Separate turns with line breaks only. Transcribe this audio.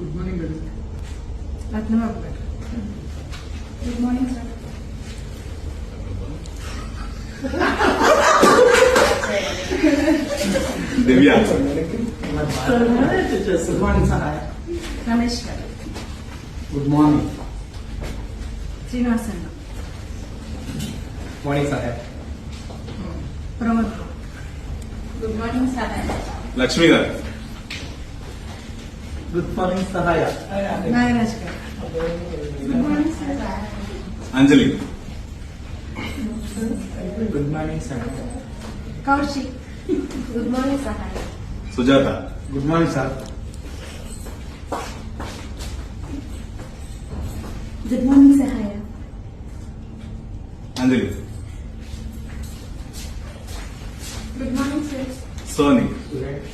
Good morning madam.
Ratnababu గారు. Good morning sir.
Divya.
Good morning సహాయ.
రమేష్ గారు.
Good morning.
శ్రీనివాసన్న.
మార్నింగ్ సహాయ.
Pramod. Good morning sir.
Lakshmi గారు.
గుడ్ మార్నింగ్ సహాయ.
నాగరాజ్ గారు. Good morning sir.
Anjali.
Good morning సహాయ.
కౌశిక్. గుడ్ మార్నింగ్ సహాయ.
Sujatha.
Good morning sir.
Good morning సహాయ.
Anjali.
Good morning sir.
Soni.
Student.